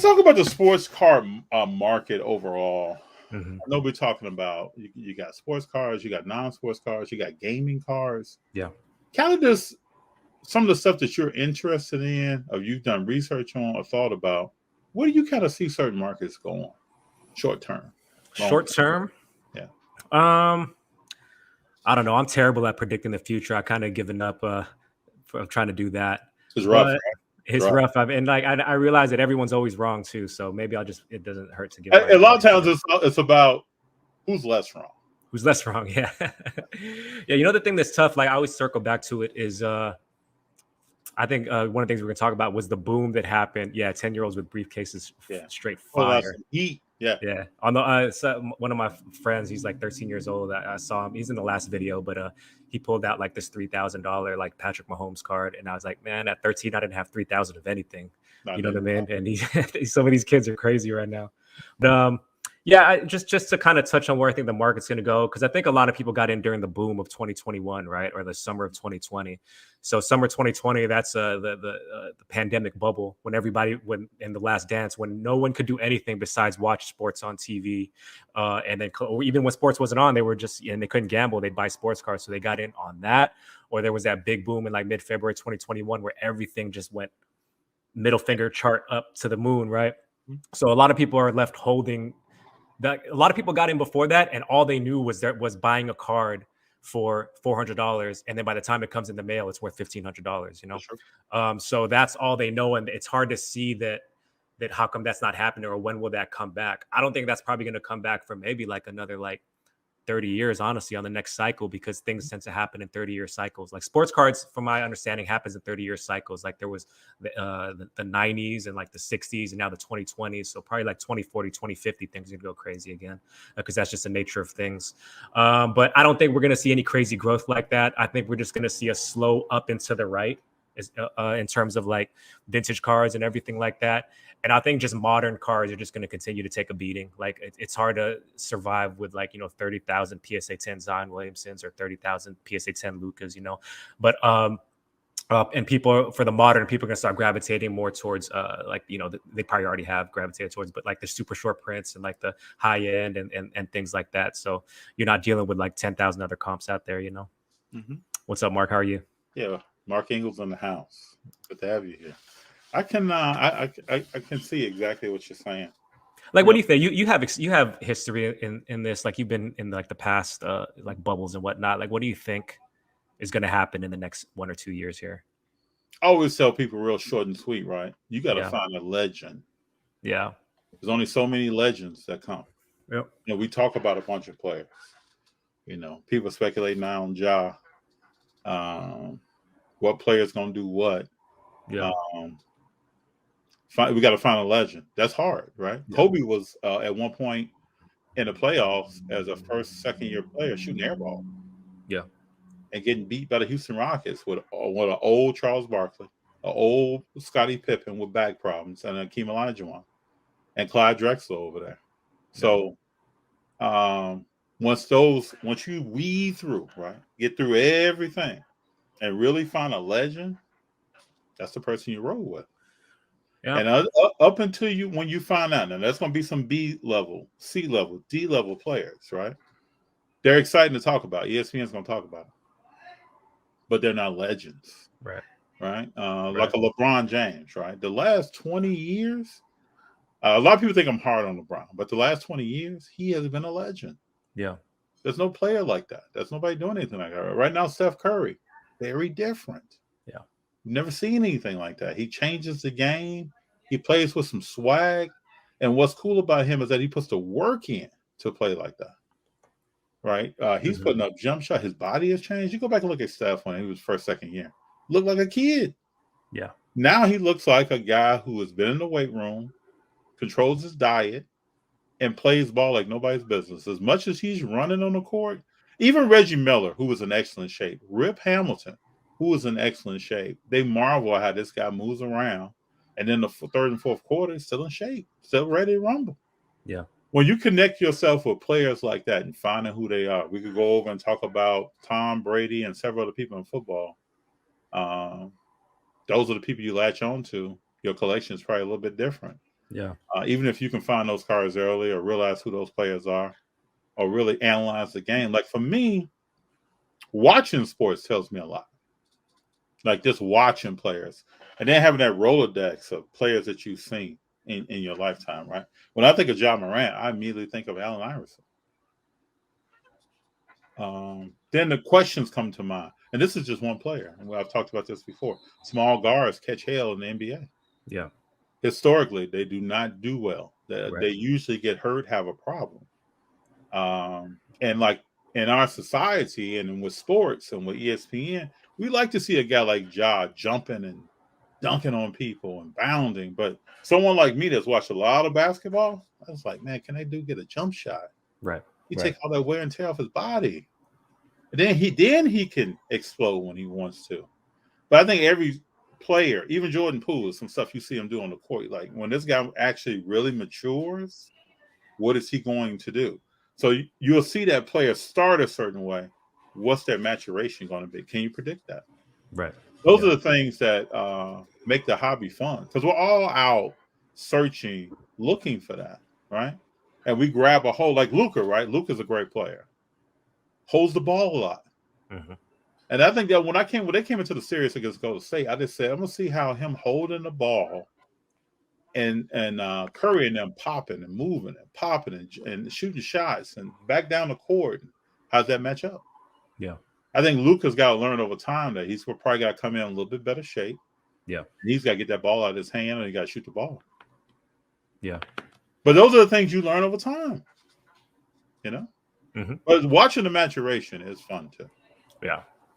let's talk about the sports car market overall. Hmm. I know we're talking about you got sports cars, you got non-sports cars, you got gaming cars. Yeah. Kind of this some of the stuff that you're interested in, or you've done research on, or thought about. Where do you kind of see certain markets going, short term, long Short term, term? um, I don't know. I'm terrible at predicting the future. I kind of given up from trying to do that, It's rough, but right? It's it's rough. rough. And like I realize that everyone's always wrong too. So maybe it doesn't hurt to give my A lot of opinion times too. it's about who's less wrong. Who's less wrong? Yeah, yeah. You know the thing that's tough. Like I always circle back to it is I think one of the things we're gonna talk about was the boom that happened. Yeah, 10-year-olds with briefcases, Yeah. straight Oh, that's fire. heat. Yeah. Yeah, on the one of my friends, he's like 13 years old. I saw him. He's in the last video, but he pulled out like this $3,000 like Patrick Mahomes card, and I was like, man, at 13, I didn't have 3,000 of anything. I You know what I didn't mean? And some of these kids are crazy right now. But yeah, just to kind of touch on where I think the market's going to go, because I think a lot of people got in during the boom of 2021, right, or the summer of 2020. So summer 2020, that's the pandemic bubble when when in the Last Dance, when no one could do anything besides watch sports on TV, and then even when sports wasn't on, they were just and they couldn't gamble, they'd buy sports cars, so they got in on that. Or there was that big boom in like mid-February 2021 where everything just went middle finger chart up to the moon, right? So a lot of people are left holding. A lot of people got in before that, and all they knew was buying a card for $400, and then by the time it comes in the mail, it's worth $1,500. You know, sure. so that's all they know, and it's hard to see that how come that's not happening, or when will that come back? I don't think that's probably going to come back for maybe like another 30 years, honestly, on the next cycle, because things tend to happen in 30-year cycles. Like sports cards, from my understanding, happens in 30-year cycles. Like there was the 90s and like the 60s and now the 2020s. So probably like 2040, 2050, things are going to go crazy again, because that's just the nature of things. But I don't think we're going to see any crazy growth like that. I think we're just going to see a slow up and to the right in terms of like vintage cars and everything like that. And I think just modern cars are just going to continue to take a beating. Like it's hard to survive with 30,000 PSA 10 Zion Williamsons or 30,000 PSA 10 Lucas, but and people for the modern people are going to start gravitating more towards they probably already have gravitated towards, but like the super short prints and like the high end and things like that. So you're not dealing with like 10,000 other comps out there, Mm-hmm. What's up, Mark? How are you? Yeah, Mark Ingles in the house. Good to have you here. I can I can see exactly what you're saying. Like, what do you think? You have history in this. Like, you've been in like the past, like bubbles and whatnot. Like, what do you think is going to happen in the next 1 or 2 years here? I always tell people real short and sweet, right? You got to Yeah. find a legend. Yeah. There's only so many legends that come. Yep. We talk about a bunch of players. People speculate now on Ja. What player's going to do what? Yeah. We got to find a legend. That's hard, right? Yeah. Kobe was at one point in the playoffs as a second year player shooting airball. Yeah. And getting beat by the Houston Rockets with an old Charles Barkley, an old Scottie Pippen with back problems, and Akeem Olajuwon, and Clyde Drexler over there. So once you weed through, right, get through everything, and really find a legend, that's the person you roll with. Yeah. And up until when you find out, now that's going to be some B level, C level, D level players, right? They're exciting to talk about. ESPN's going to talk about them, but they're not legends, right? Like a LeBron James, right? The last 20 years, a lot of people think I'm hard on LeBron, but the last 20 years, he has been a legend. Yeah. There's no player like that. There's nobody doing anything like that. Right now, Steph Curry, very different. Yeah. Never seen anything like that. He changes the game. He plays with some swag. And what's cool about him is that he puts the work in to play like that. Right? He's putting up jump shot. His body has changed. You go back and look at Steph when he was first, second year. Looked like a kid. Yeah. Now he looks like a guy who has been in the weight room, controls his diet, and plays ball like nobody's business. As much as he's running on the court, even Reggie Miller, who was in excellent shape, Rip Hamilton, who was in excellent shape, they marvel at how this guy moves around. And then the third and fourth quarter, still in shape, still ready to rumble. Yeah. When you connect yourself with players like that and finding who they are, we could go over and talk about Tom Brady and several other people in football. Those are the people you latch on to. Your collection is probably a little bit different. Yeah. Even if you can find those cards early or realize who those players are or really analyze the game. Like for me, watching sports tells me a lot. Like just watching players and then having that Rolodex of players that you've seen in your lifetime, right? When I think of John Morant, I immediately think of Allen Iverson. Then the questions come to mind. And this is just one player. And I've talked about this before. Small guards catch hell in the NBA. Yeah. Historically, they do not do well. Right. They usually get hurt, have a problem. And like in our society and with sports and with ESPN, we like to see a guy like Ja jumping and dunking on people and bounding. But someone like me that's watched a lot of basketball, I was like, man, can that dude get a jump shot? Right. He Right. take all that wear and tear off his body. And then he can explode when he wants to. But I think every player, even Jordan Poole, is some stuff you see him do on the court. Like when this guy actually really matures, what is he going to do? So you'll see that player start a certain way. What's their maturation going to be? Can you predict that? Right. Those Yeah. are the things that make the hobby fun because we're all out searching, looking for that, right? And we grab a hold, like Luka, right? Luka's a great player, holds the ball a lot. Mhm. And I think that when they came into the series against Golden State, I just said, I'm gonna see how him holding the ball and Curry and them popping and moving and popping and shooting shots and back down the court. How's that match up? Yeah. I think Luka's got to learn over time that he's probably got to come in a little bit better shape. Yeah. And he's got to get that ball out of his hand and he got to shoot the ball. Yeah. But those are the things you learn over time, you know? Mhm. But watching the maturation is fun too. Yeah.